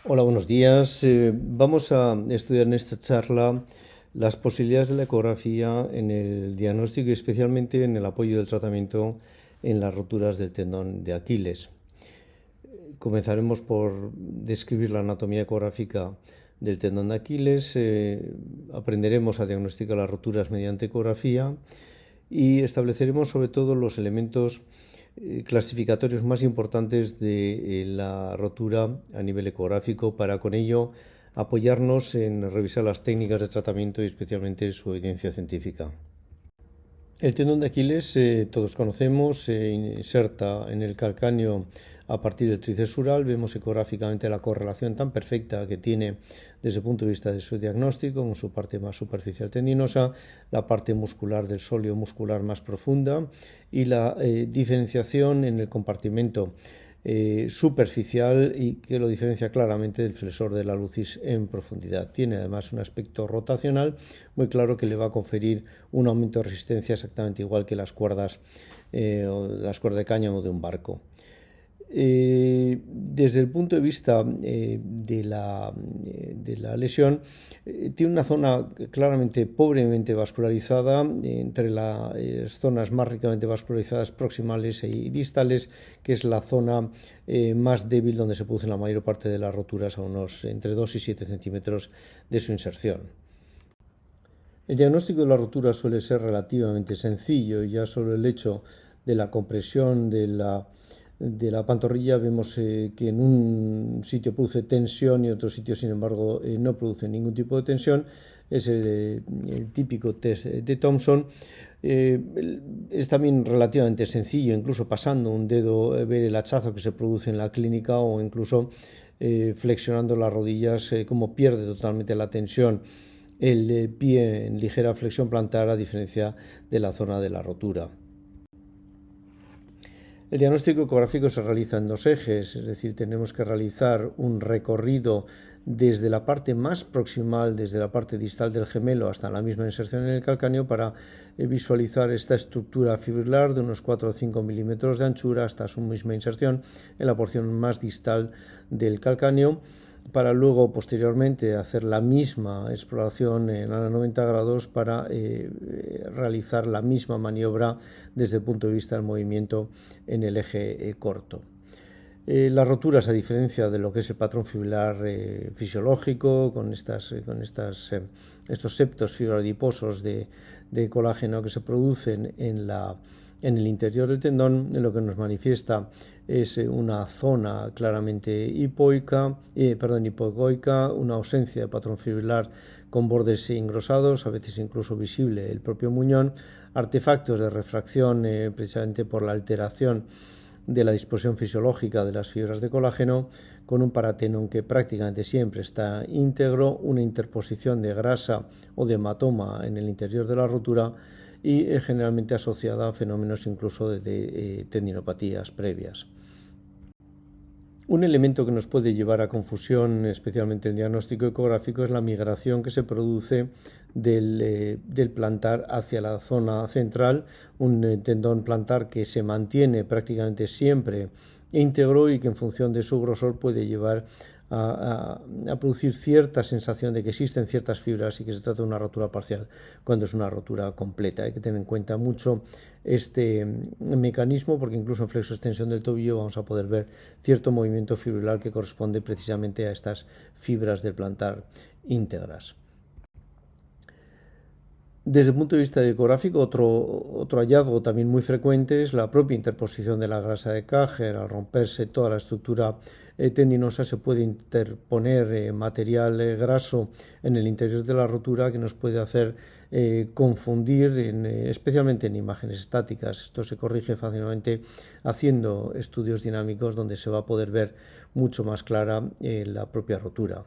Hola, buenos días. Vamos a estudiar en esta charla las posibilidades de la ecografía en el diagnóstico y especialmente en el apoyo del tratamiento en las roturas del tendón de Aquiles. Comenzaremos por describir la anatomía ecográfica del tendón de Aquiles, aprenderemos a diagnosticar las roturas mediante ecografía y estableceremos sobre todo los elementos clasificatorios más importantes de la rotura a nivel ecográfico para con ello apoyarnos en revisar las técnicas de tratamiento y especialmente su evidencia científica. El tendón de Aquiles, todos conocemos, se inserta en el calcáneo a partir del tríceps sural. Vemos ecográficamente la correlación tan perfecta que tiene desde el punto de vista de su diagnóstico, con su parte más superficial tendinosa, la parte muscular del sóleo muscular más profunda y la diferenciación en el compartimento superficial y que lo diferencia claramente del flexor de la lucis en profundidad. Tiene además un aspecto rotacional muy claro que le va a conferir un aumento de resistencia exactamente igual que las cuerdas de cáñamo de un barco. Desde el punto de vista de la lesión, tiene una zona claramente pobremente vascularizada, entre las zonas más ricamente vascularizadas proximales y distales, que es la zona más débil donde se producen la mayor parte de las roturas a unos entre 2 y 7 centímetros de su inserción. El diagnóstico de la rotura suele ser relativamente sencillo y ya solo el hecho de la compresión de la pantorrilla vemos que en un sitio produce tensión y otro sitio sin embargo no produce ningún tipo de tensión. Es el típico test de Thompson. Es también relativamente sencillo, incluso pasando un dedo, ver el hachazo que se produce en la clínica o incluso flexionando las rodillas, como pierde totalmente la tensión el pie en ligera flexión plantar a diferencia de la zona de la rotura. El diagnóstico ecográfico se realiza en dos ejes, es decir, tenemos que realizar un recorrido desde la parte más proximal, desde la parte distal del gemelo hasta la misma inserción en el calcáneo para visualizar esta estructura fibrilar de unos 4 o 5 milímetros de anchura hasta su misma inserción en la porción más distal del calcáneo, para luego posteriormente hacer la misma exploración en 90 grados para realizar la misma maniobra desde el punto de vista del movimiento en el eje corto. Las roturas, a diferencia de lo que es el patrón fibrilar fisiológico, con estos septos fibroadiposos de colágeno que se producen en el interior del tendón, lo que nos manifiesta es una zona claramente hipoecoica, una ausencia de patrón fibrilar con bordes engrosados, a veces incluso visible el propio muñón, artefactos de refracción precisamente por la alteración de la disposición fisiológica de las fibras de colágeno, con un paratenón que prácticamente siempre está íntegro, una interposición de grasa o de hematoma en el interior de la rotura y generalmente asociada a fenómenos incluso de tendinopatías previas. Un elemento que nos puede llevar a confusión, especialmente el diagnóstico ecográfico, es la migración que se produce del plantar hacia la zona central, un tendón plantar que se mantiene prácticamente siempre íntegro y que en función de su grosor puede llevar a producir cierta sensación de que existen ciertas fibras y que se trata de una rotura parcial cuando es una rotura completa. Hay que tener en cuenta mucho este mecanismo porque incluso en flexo-extensión del tobillo vamos a poder ver cierto movimiento fibrilar que corresponde precisamente a estas fibras del plantar íntegras. Desde el punto de vista ecográfico, otro hallazgo también muy frecuente es la propia interposición de la grasa de Käger. Al romperse toda la estructura tendinosa se puede interponer material graso en el interior de la rotura que nos puede hacer confundir, especialmente en imágenes estáticas. Esto se corrige fácilmente haciendo estudios dinámicos donde se va a poder ver mucho más clara la propia rotura.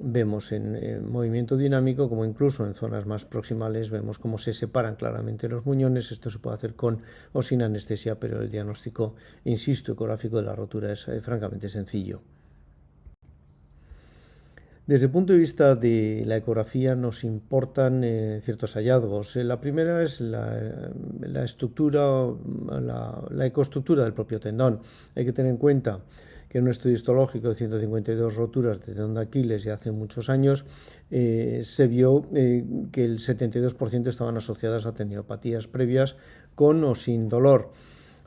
Vemos en movimiento dinámico como incluso en zonas más proximales vemos cómo se separan claramente los muñones. Esto se puede hacer con o sin anestesia, pero el diagnóstico, insisto, ecográfico de la rotura es francamente sencillo. Desde el punto de vista de la ecografía nos importan ciertos hallazgos. La primera es la estructura, la ecoestructura del propio tendón. Hay que tener en cuenta que en un estudio histológico de 152 roturas de tendón de Aquiles de hace muchos años se vio que el 72% estaban asociadas a tendinopatías previas con o sin dolor.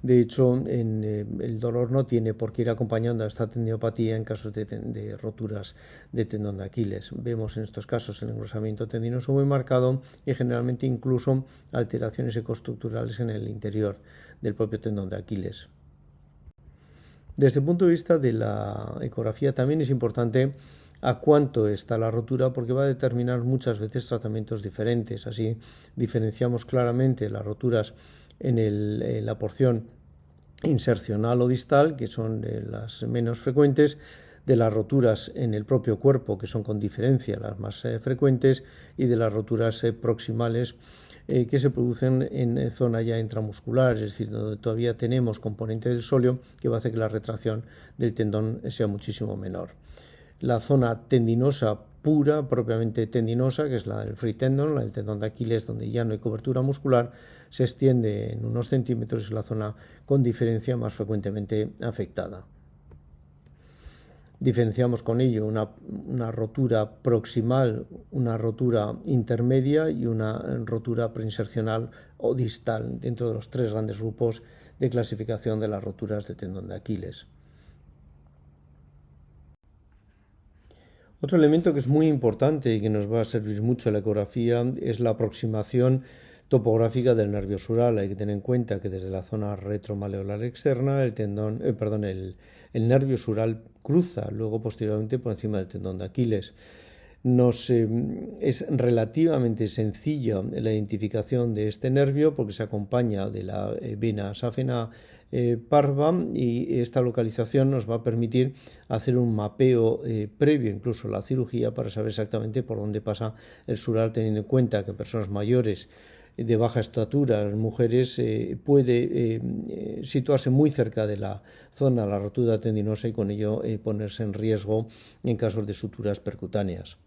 De hecho, el dolor no tiene por qué ir acompañando a esta tendinopatía en casos de roturas de tendón de Aquiles. Vemos en estos casos el engrosamiento tendinoso muy marcado y generalmente incluso alteraciones ecoestructurales en el interior del propio tendón de Aquiles. Desde el punto de vista de la ecografía también es importante a cuánto está la rotura porque va a determinar muchas veces tratamientos diferentes. Así diferenciamos claramente las roturas en la porción insercional o distal, que son las menos frecuentes, de las roturas en el propio cuerpo, que son con diferencia las más frecuentes, y de las roturas proximales que se producen en zona ya intramuscular, es decir, donde todavía tenemos componente del sóleo que va a hacer que la retracción del tendón sea muchísimo menor. La zona tendinosa pura, propiamente tendinosa, que es la del free tendon, la del tendón de Aquiles, donde ya no hay cobertura muscular, se extiende en unos centímetros, es la zona con diferencia más frecuentemente afectada. Diferenciamos con ello una rotura proximal, una rotura intermedia y una rotura preinsercional o distal dentro de los tres grandes grupos de clasificación de las roturas del tendón de Aquiles. Otro elemento que es muy importante y que nos va a servir mucho en la ecografía es la aproximación topográfica del nervio sural. Hay que tener en cuenta que desde la zona retromaleolar externa el nervio sural cruza luego posteriormente por encima del tendón de Aquiles. Es relativamente sencilla la identificación de este nervio porque se acompaña de la vena sáfena parva y esta localización nos va a permitir hacer un mapeo previo incluso a la cirugía para saber exactamente por dónde pasa el sural, teniendo en cuenta que personas mayores de baja estatura, mujeres, puede situarse muy cerca de la zona, la rotura tendinosa y con ello ponerse en riesgo en casos de suturas percutáneas.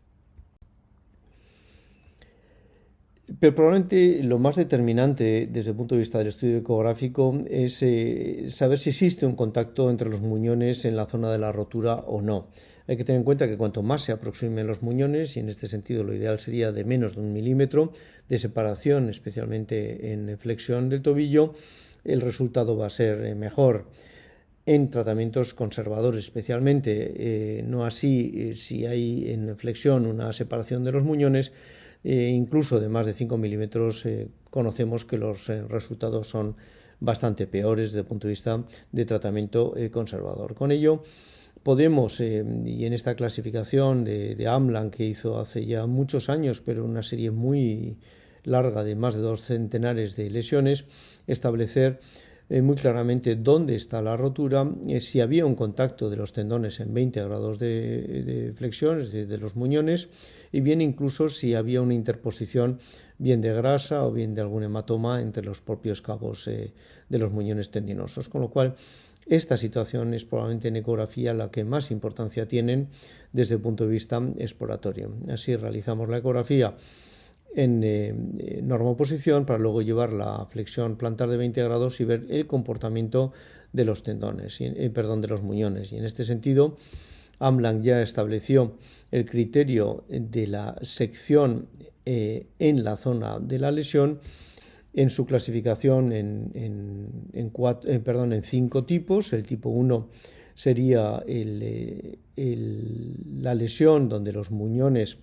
Pero probablemente lo más determinante desde el punto de vista del estudio ecográfico es saber si existe un contacto entre los muñones en la zona de la rotura o no. Hay que tener en cuenta que cuanto más se aproximen los muñones, y en este sentido lo ideal sería de menos de 1 milímetro de separación, especialmente en flexión del tobillo, el resultado va a ser mejor. En tratamientos conservadores especialmente, no así si hay en flexión una separación de los muñones, incluso de más de 5 milímetros conocemos que los resultados son bastante peores desde el punto de vista de tratamiento conservador. Con ello podemos, y en esta clasificación de Amlan que hizo hace ya muchos años, pero una serie muy larga de más de 2 centenares de lesiones, establecer muy claramente dónde está la rotura, si había un contacto de los tendones en 20 grados de flexión, es decir, de los muñones, y bien incluso si había una interposición bien de grasa o bien de algún hematoma entre los propios cabos de los muñones tendinosos, con lo cual esta situación es probablemente en ecografía la que más importancia tienen desde el punto de vista exploratorio. Así realizamos la ecografía en normoposición para luego llevar la flexión plantar de 20 grados y ver el comportamiento de los tendones, de los muñones. Y en este sentido, Amlan ya estableció el criterio de la sección en la zona de la lesión en su clasificación en 5 tipos. El tipo 1 sería la lesión donde los muñones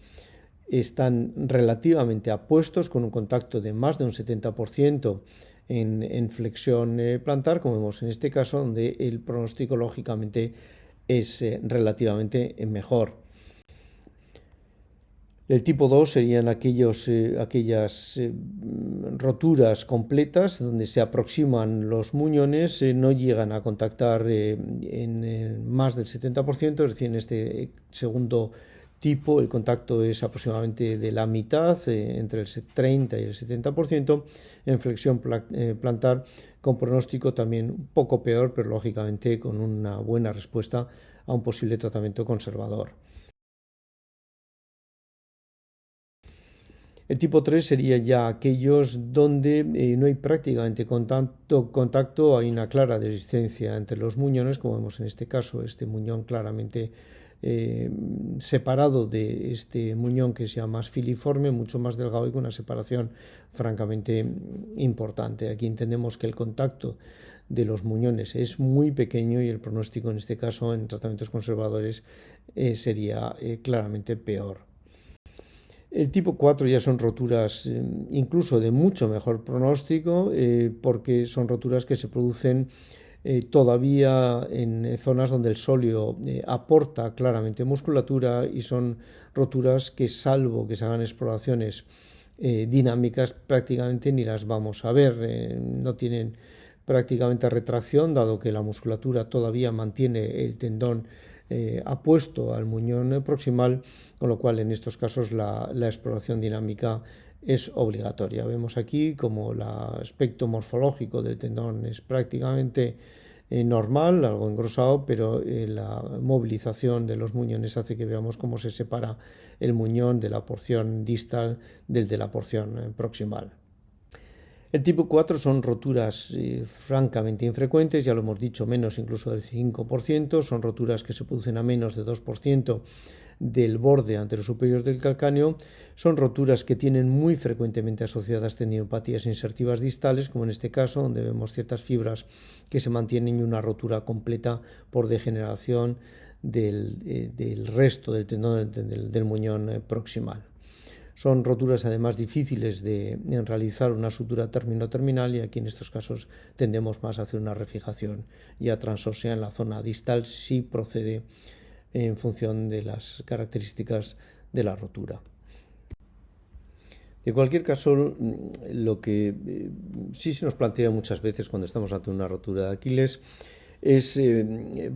están relativamente apuestos con un contacto de más de un 70% en flexión plantar, como vemos en este caso, donde el pronóstico lógicamente es relativamente mejor. El tipo 2 serían aquellas roturas completas donde se aproximan los muñones, no llegan a contactar en más del 70%, es decir, en este segundo tipo el contacto es aproximadamente de la mitad, entre el 30 y el 70%, en flexión plantar con pronóstico también un poco peor, pero lógicamente con una buena respuesta a un posible tratamiento conservador. El tipo 3 sería ya aquellos donde no hay prácticamente contacto, hay una clara resistencia entre los muñones, como vemos en este caso, este muñón claramente separado de este muñón que sea más filiforme, mucho más delgado y con una separación francamente importante. Aquí entendemos que el contacto de los muñones es muy pequeño y el pronóstico en este caso en tratamientos conservadores sería claramente peor. El tipo 4 ya son roturas incluso de mucho mejor pronóstico porque son roturas que se producen todavía en zonas donde el sóleo aporta claramente musculatura y son roturas que salvo que se hagan exploraciones dinámicas prácticamente ni las vamos a ver, no tienen prácticamente retracción dado que la musculatura todavía mantiene el tendón apuesto al muñón proximal, con lo cual en estos casos la exploración dinámica es obligatoria. Vemos aquí como el aspecto morfológico del tendón es prácticamente normal, algo engrosado, pero la movilización de los muñones hace que veamos cómo se separa el muñón de la porción distal del de la porción proximal. El tipo 4 son roturas francamente infrecuentes, ya lo hemos dicho, menos incluso del 5%, son roturas que se producen a menos de 2% del borde anterosuperior del calcáneo, son roturas que tienen muy frecuentemente asociadas tendinopatías insertivas distales, como en este caso, donde vemos ciertas fibras que se mantienen y una rotura completa por degeneración del resto del tendón del muñón proximal. Son roturas además difíciles de realizar una sutura término-terminal y aquí en estos casos tendemos más a hacer una refijación ya transósea en la zona distal si procede en función de las características de la rotura. De cualquier caso, lo que sí se nos plantea muchas veces cuando estamos ante una rotura de Aquiles es,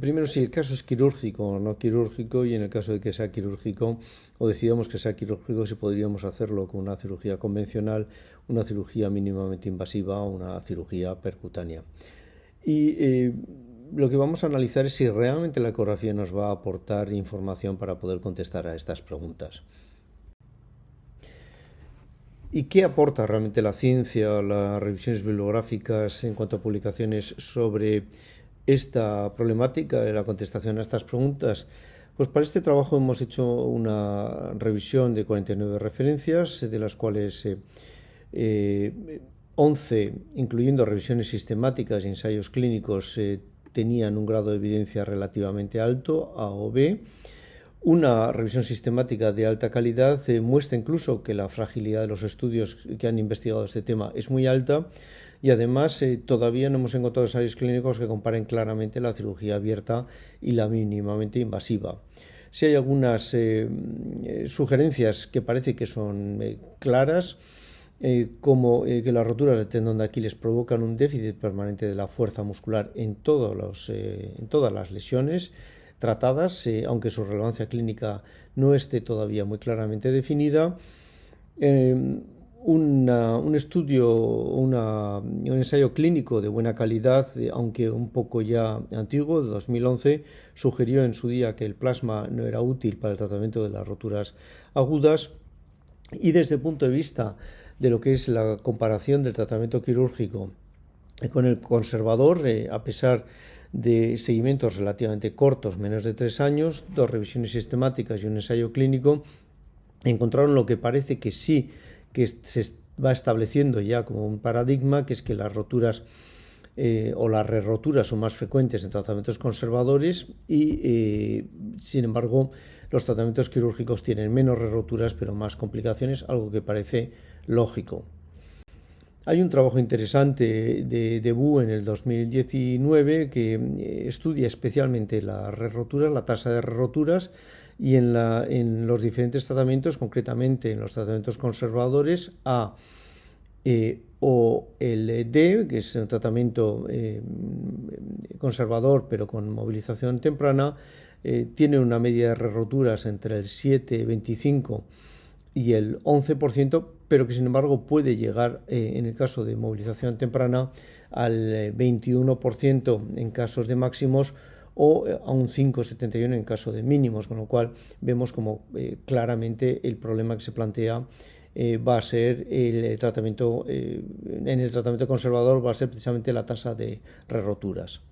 primero, si el caso es quirúrgico o no quirúrgico, y en el caso de que sea quirúrgico o decidamos que sea quirúrgico, si podríamos hacerlo con una cirugía convencional, una cirugía mínimamente invasiva o una cirugía percutánea. Y lo que vamos a analizar es si realmente la ecografía nos va a aportar información para poder contestar a estas preguntas. ¿Y qué aporta realmente la ciencia, las revisiones bibliográficas en cuanto a publicaciones sobre esta problemática de la contestación a estas preguntas? Pues para este trabajo hemos hecho una revisión de 49 referencias, de las cuales 11, incluyendo revisiones sistemáticas y ensayos clínicos, tenían un grado de evidencia relativamente alto, A o B. Una revisión sistemática de alta calidad muestra incluso que la fragilidad de los estudios que han investigado este tema es muy alta y además todavía no hemos encontrado ensayos clínicos que comparen claramente la cirugía abierta y la mínimamente invasiva. Si hay algunas sugerencias que parece que son claras, como que las roturas del tendón de Aquiles provocan un déficit permanente de la fuerza muscular en todas las lesiones tratadas, aunque su relevancia clínica no esté todavía muy claramente definida. Un estudio, un ensayo clínico de buena calidad, aunque un poco ya antiguo, de 2011, sugirió en su día que el plasma no era útil para el tratamiento de las roturas agudas. Y desde el punto de vista de lo que es la comparación del tratamiento quirúrgico con el conservador, a pesar de seguimientos relativamente cortos, menos de 3 años, 2 revisiones sistemáticas y un ensayo clínico, encontraron lo que parece que sí que se va estableciendo ya como un paradigma, que es que las roturas o las re-roturas son más frecuentes en tratamientos conservadores y, sin embargo, los tratamientos quirúrgicos tienen menos re-roturas pero más complicaciones, algo que parece lógico. Hay un trabajo interesante de Wu en el 2019 que estudia especialmente las re-roturas, la tasa de re-roturas, y en los diferentes tratamientos, concretamente en los tratamientos conservadores A o el D, que es un tratamiento conservador pero con movilización temprana, tiene una media de re-roturas entre el 7,25 y el 11%, pero que sin embargo puede llegar, en el caso de movilización temprana, al 21% en casos de máximos o a un 5,71 en caso de mínimos, con lo cual vemos como claramente el problema que se plantea va a ser el tratamiento, en el tratamiento conservador va a ser precisamente la tasa de re-roturas.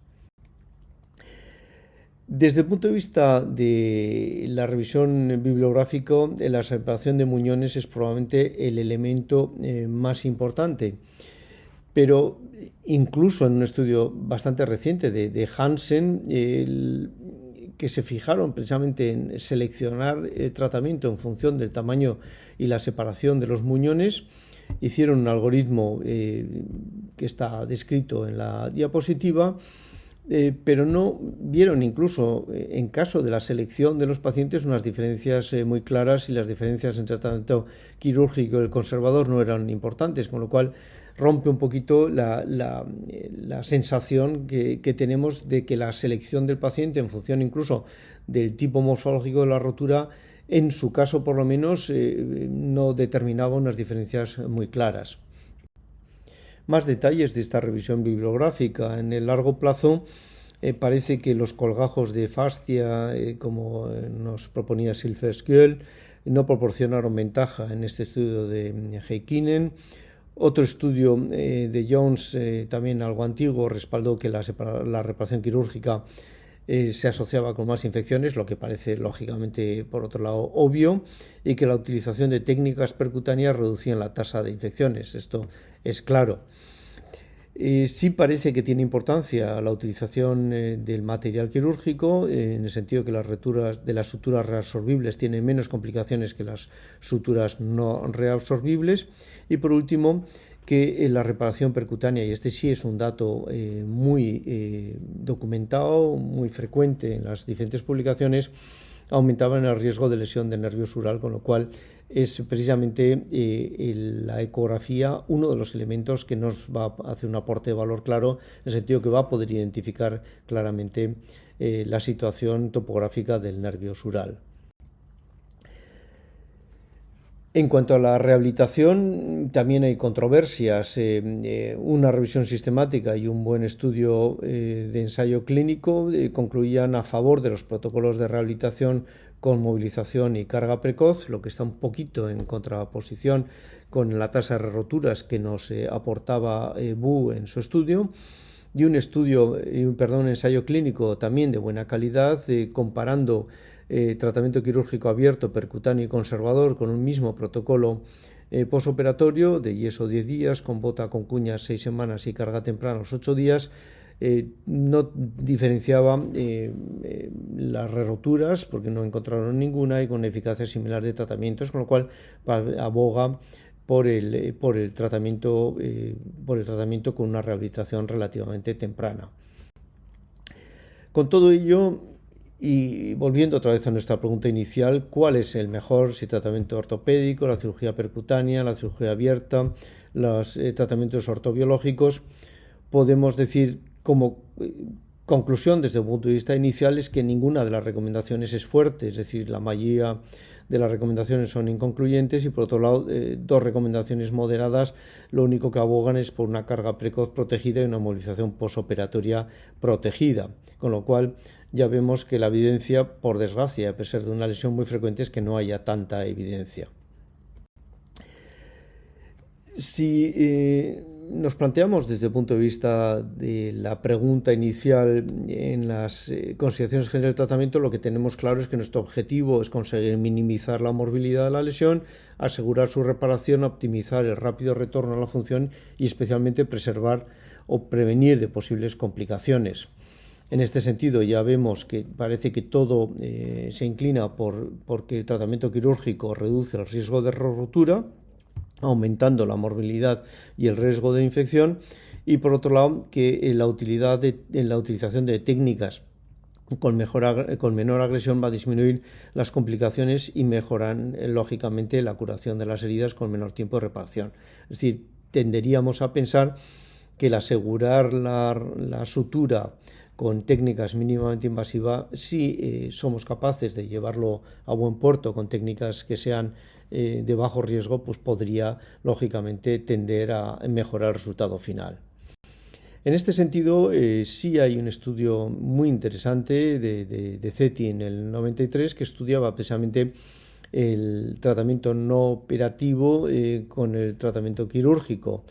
Desde el punto de vista de la revisión bibliográfica, la separación de muñones es probablemente el elemento más importante. Pero incluso en un estudio bastante reciente de Hansen, que se fijaron precisamente en seleccionar el tratamiento en función del tamaño y la separación de los muñones, hicieron un algoritmo que está descrito en la diapositiva, pero no vieron incluso en caso de la selección de los pacientes unas diferencias muy claras, y las diferencias entre el tratamiento quirúrgico y el conservador no eran importantes, con lo cual rompe un poquito la sensación que tenemos de que la selección del paciente en función incluso del tipo morfológico de la rotura, en su caso por lo menos, no determinaba unas diferencias muy claras. Más detalles de esta revisión bibliográfica. En el largo plazo parece que los colgajos de fascia, como nos proponía Silfverskiöld, no proporcionaron ventaja en este estudio de Heikkinen. Otro estudio de Jones, también algo antiguo, respaldó que la reparación quirúrgica se asociaba con más infecciones, lo que parece lógicamente por otro lado obvio, y que la utilización de técnicas percutáneas reducían la tasa de infecciones. Esto es claro. Sí parece que tiene importancia la utilización del material quirúrgico, en el sentido que las roturas de las suturas reabsorbibles tienen menos complicaciones que las suturas no reabsorbibles. Y por último, que la reparación percutánea, y este sí es un dato muy documentado, muy frecuente en las diferentes publicaciones, aumentaban el riesgo de lesión del nervio sural, con lo cual es precisamente la ecografía uno de los elementos que nos va a hacer un aporte de valor claro, en el sentido que va a poder identificar claramente la situación topográfica del nervio sural. En cuanto a la rehabilitación, también hay controversias. Una revisión sistemática y un buen estudio de ensayo clínico concluían a favor de los protocolos de rehabilitación con movilización y carga precoz, lo que está un poquito en contraposición con la tasa de roturas que nos aportaba Bu en su estudio. Y un ensayo clínico también de buena calidad, comparando tratamiento quirúrgico abierto, percutáneo y conservador con un mismo protocolo posoperatorio de yeso 10 días, con bota con cuñas 6 semanas y carga temprana los 8 días. No diferenciaba las re-roturas porque no encontraron ninguna, y con eficacia similar de tratamientos, con lo cual aboga por el tratamiento con una rehabilitación relativamente temprana. Con todo ello, y volviendo otra vez a nuestra pregunta inicial, ¿cuál es el mejor? Si tratamiento ortopédico, la cirugía percutánea, la cirugía abierta, los tratamientos ortobiológicos. Podemos decir como conclusión desde el punto de vista inicial es que ninguna de las recomendaciones es fuerte, es decir, la mayoría de las recomendaciones son inconcluyentes, y por otro lado dos recomendaciones moderadas lo único que abogan es por una carga precoz protegida y una movilización posoperatoria protegida, con lo cual ya vemos que la evidencia, por desgracia, a pesar de una lesión muy frecuente, es que no haya tanta evidencia. Si nos planteamos desde el punto de vista de la pregunta inicial en las consideraciones generales del tratamiento, lo que tenemos claro es que nuestro objetivo es conseguir minimizar la morbilidad de la lesión, asegurar su reparación, optimizar el rápido retorno a la función y especialmente preservar o prevenir de posibles complicaciones. En este sentido ya vemos que parece que todo se inclina porque el tratamiento quirúrgico reduce el riesgo de rotura, aumentando la morbilidad y el riesgo de infección, y por otro lado que en la utilización de técnicas con menor agresión va a disminuir las complicaciones y mejoran lógicamente la curación de las heridas con menor tiempo de reparación. Es decir, tenderíamos a pensar que el asegurar la sutura con técnicas mínimamente invasivas, si somos capaces de llevarlo a buen puerto con técnicas que sean de bajo riesgo, pues podría lógicamente tender a mejorar el resultado final. En este sentido, sí hay un estudio muy interesante de CETI en el 93 que estudiaba precisamente el tratamiento no operativo con el tratamiento quirúrgico.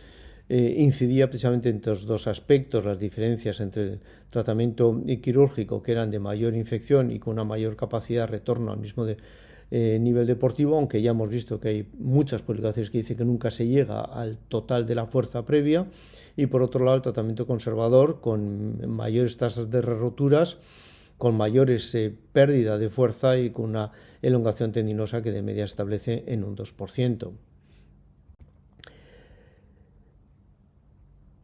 Incidía precisamente en estos dos aspectos, las diferencias entre el tratamiento quirúrgico, que eran de mayor infección y con una mayor capacidad de retorno al mismo nivel deportivo, aunque ya hemos visto que hay muchas publicaciones que dicen que nunca se llega al total de la fuerza previa, y por otro lado el tratamiento conservador con mayores tasas de roturas, con mayores pérdida de fuerza y con una elongación tendinosa que de media establece en un 2%.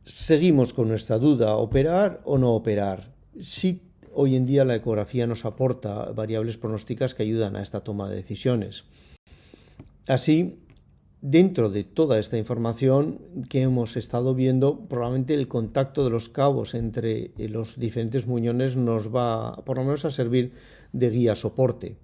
Seguimos con nuestra duda, ¿operar o no operar? Sí, hoy en día la ecografía nos aporta variables pronósticas que ayudan a esta toma de decisiones. Así, dentro de toda esta información que hemos estado viendo, probablemente el contacto de los cabos entre los diferentes muñones nos va por lo menos a servir de guía soporte.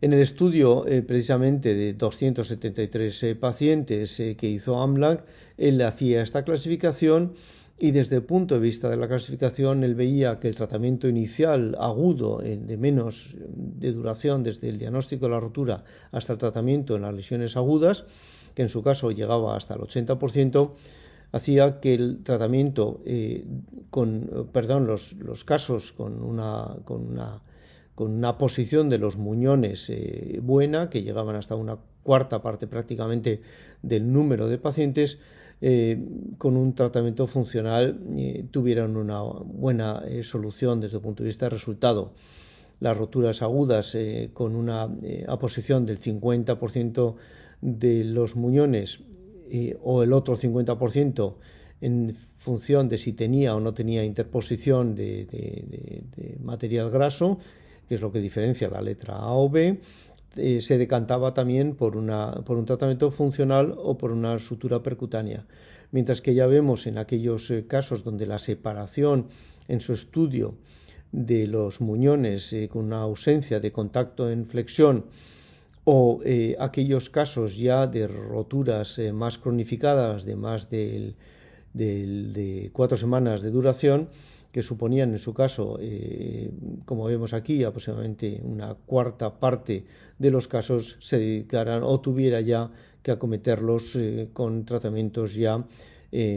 En el estudio precisamente de 273 pacientes que hizo Amlang, él hacía esta clasificación y desde el punto de vista de la clasificación él veía que el tratamiento inicial agudo de menos de duración desde el diagnóstico de la rotura hasta el tratamiento en las lesiones agudas, que en su caso llegaba hasta el 80%, hacía que el tratamiento los casos con una posición de los muñones buena, que llegaban hasta una cuarta parte prácticamente del número de pacientes, con un tratamiento funcional tuvieron una buena solución desde el punto de vista de resultado. Las roturas agudas con una aposición del 50% de los muñones o el otro 50% en función de si tenía o no tenía interposición de material graso, que es lo que diferencia la letra A o B, se decantaba también por un tratamiento funcional o por una sutura percutánea. Mientras que ya vemos en aquellos casos donde la separación en su estudio de los muñones con una ausencia de contacto en flexión o aquellos casos ya de roturas más cronificadas de más de 4 semanas de duración, que suponían en su caso, como vemos aquí, aproximadamente una cuarta parte de los casos se dedicaran o tuviera ya que acometerlos con tratamientos ya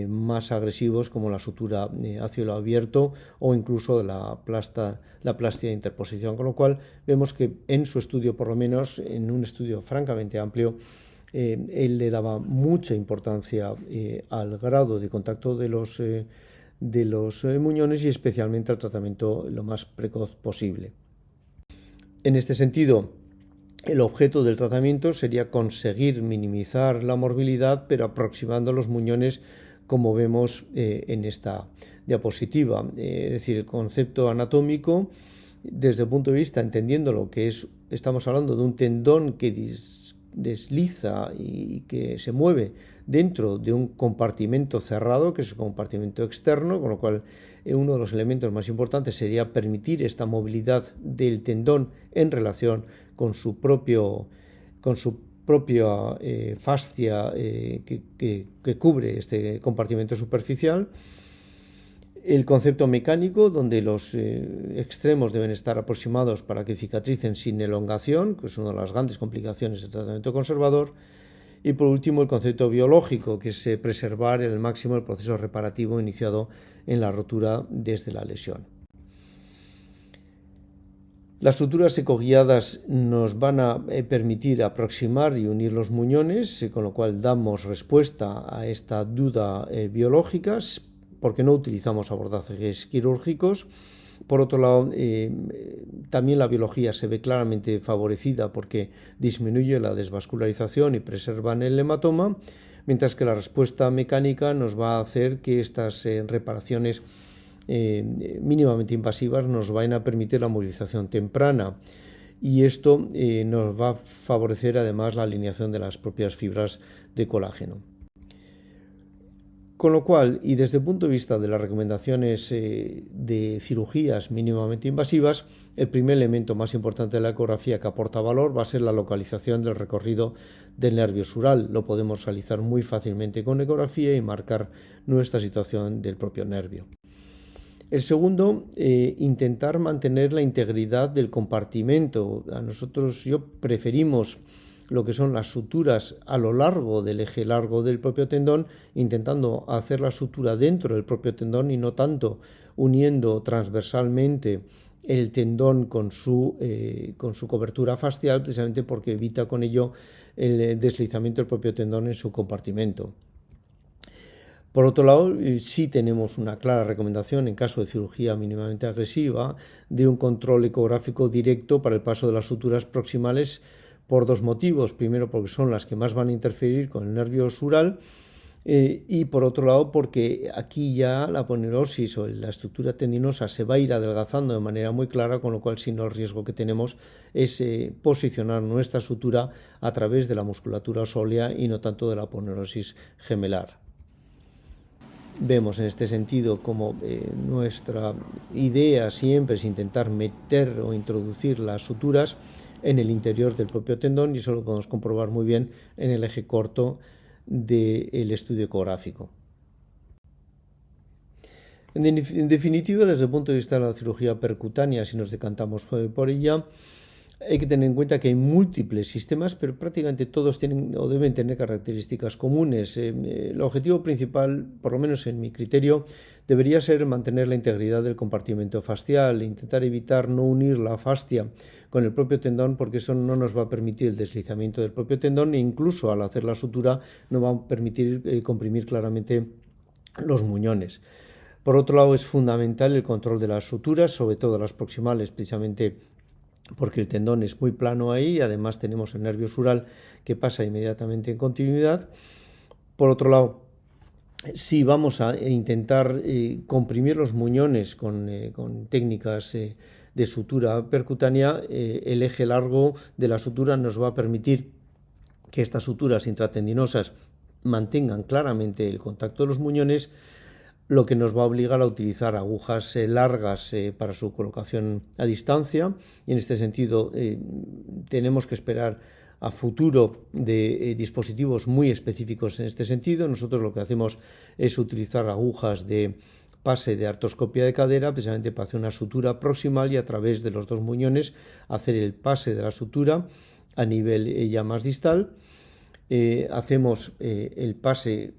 más agresivos como la sutura a cielo abierto o incluso la plastia de interposición, con lo cual vemos que en su estudio, por lo menos en un estudio francamente amplio, él le daba mucha importancia al grado de contacto de los muñones y especialmente al tratamiento lo más precoz posible. En este sentido, el objeto del tratamiento sería conseguir minimizar la morbilidad, pero aproximando los muñones como vemos en esta diapositiva. Es decir, el concepto anatómico, desde el punto de vista, entendiendo lo que es, estamos hablando de un tendón que desliza y que se mueve dentro de un compartimento cerrado, que es el compartimento externo, con lo cual uno de los elementos más importantes sería permitir esta movilidad del tendón en relación con su propia fascia que cubre este compartimento superficial. El concepto mecánico, donde los extremos deben estar aproximados para que cicatricen sin elongación, que es una de las grandes complicaciones del tratamiento conservador. Y por último, el concepto biológico, que es preservar al máximo el proceso reparativo iniciado en la rotura desde la lesión. Las suturas ecoguiadas nos van a permitir aproximar y unir los muñones, con lo cual damos respuesta a esta duda biológica, porque no utilizamos abordajes quirúrgicos. Por otro lado, también la biología se ve claramente favorecida porque disminuye la desvascularización y preserva el hematoma, mientras que la respuesta mecánica nos va a hacer que estas reparaciones mínimamente invasivas nos vayan a permitir la movilización temprana, y esto nos va a favorecer además la alineación de las propias fibras de colágeno. Con lo cual, y desde el punto de vista de las recomendaciones de cirugías mínimamente invasivas, el primer elemento más importante de la ecografía que aporta valor va a ser la localización del recorrido del nervio sural. Lo podemos realizar muy fácilmente con ecografía y marcar nuestra situación del propio nervio. El segundo, intentar mantener la integridad del compartimento. Yo preferimos lo que son las suturas a lo largo del eje largo del propio tendón, intentando hacer la sutura dentro del propio tendón y no tanto uniendo transversalmente el tendón con su cobertura fascial, precisamente porque evita con ello el deslizamiento del propio tendón en su compartimento. Por otro lado, sí tenemos una clara recomendación en caso de cirugía mínimamente agresiva de un control ecográfico directo para el paso de las suturas proximales por dos motivos. Primero, porque son las que más van a interferir con el nervio sural y por otro lado porque aquí ya la aponeurosis o la estructura tendinosa se va a ir adelgazando de manera muy clara, con lo cual si no el riesgo que tenemos es posicionar nuestra sutura a través de la musculatura sólea y no tanto de la aponeurosis gemelar. Vemos en este sentido como nuestra idea siempre es intentar meter o introducir las suturas en el interior del propio tendón, y eso lo podemos comprobar muy bien en el eje corto del estudio ecográfico. En definitiva, desde el punto de vista de la cirugía percutánea, si nos decantamos por ella, hay que tener en cuenta que hay múltiples sistemas, pero prácticamente todos tienen o deben tener características comunes. El objetivo principal, por lo menos en mi criterio, debería ser mantener la integridad del compartimento fascial, intentar evitar no unir la fascia con el propio tendón, porque eso no nos va a permitir el deslizamiento del propio tendón, e incluso al hacer la sutura no va a permitir comprimir claramente los muñones. Por otro lado, es fundamental el control de las suturas, sobre todo las proximales, precisamente porque el tendón es muy plano ahí y además tenemos el nervio sural que pasa inmediatamente en continuidad. Por otro lado, si vamos a intentar comprimir los muñones con técnicas de sutura percutánea, el eje largo de la sutura nos va a permitir que estas suturas intratendinosas mantengan claramente el contacto de los muñones, lo que nos va a obligar a utilizar agujas largas para su colocación a distancia, y en este sentido tenemos que esperar a futuro de dispositivos muy específicos en este sentido. Nosotros lo que hacemos es utilizar agujas de pase de artroscopia de cadera, precisamente para hacer una sutura proximal y a través de los dos muñones hacer el pase de la sutura a nivel ya más distal. Hacemos el pase,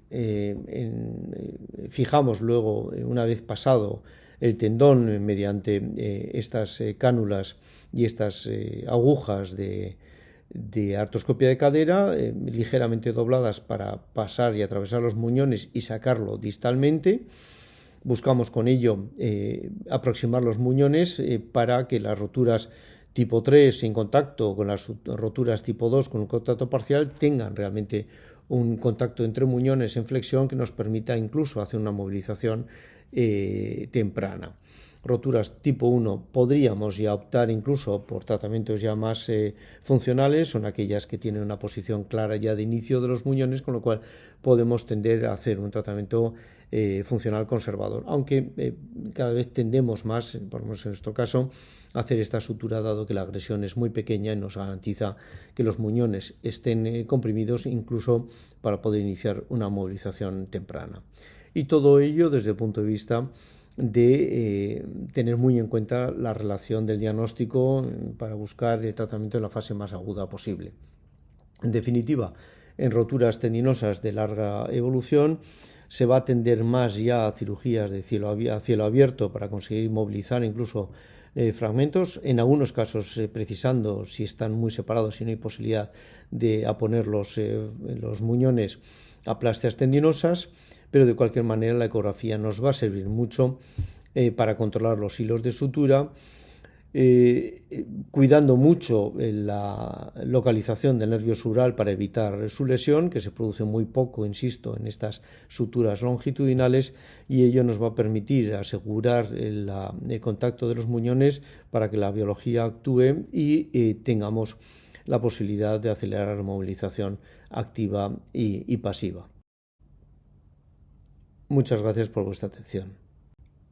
fijamos luego, una vez pasado el tendón, mediante estas cánulas y estas agujas de artroscopia de cadera, ligeramente dobladas para pasar y atravesar los muñones y sacarlo distalmente. Buscamos con ello aproximar los muñones para que las roturas tipo 3 sin contacto con las roturas tipo 2 con un contacto parcial tengan realmente un contacto entre muñones en flexión que nos permita incluso hacer una movilización temprana. Roturas tipo 1 podríamos ya optar incluso por tratamientos ya más funcionales, son aquellas que tienen una posición clara ya de inicio de los muñones, con lo cual podemos tender a hacer un tratamiento funcional conservador, aunque cada vez tendemos más, por lo menos en nuestro caso, a hacer esta sutura, dado que la agresión es muy pequeña y nos garantiza que los muñones estén comprimidos incluso para poder iniciar una movilización temprana. Y todo ello desde el punto de vista de tener muy en cuenta la relación del diagnóstico para buscar el tratamiento en la fase más aguda posible. En definitiva, en roturas tendinosas de larga evolución se va a tender más ya a cirugías de cielo abierto para conseguir movilizar incluso fragmentos, en algunos casos precisando si están muy separados y no hay posibilidad de aponer los muñones a plastias tendinosas, pero de cualquier manera la ecografía nos va a servir mucho para controlar los hilos de sutura, cuidando mucho la localización del nervio sural para evitar su lesión, que se produce muy poco, insisto, en estas suturas longitudinales, y ello nos va a permitir asegurar el contacto de los muñones para que la biología actúe y tengamos la posibilidad de acelerar la movilización activa y pasiva. Muchas gracias por vuestra atención.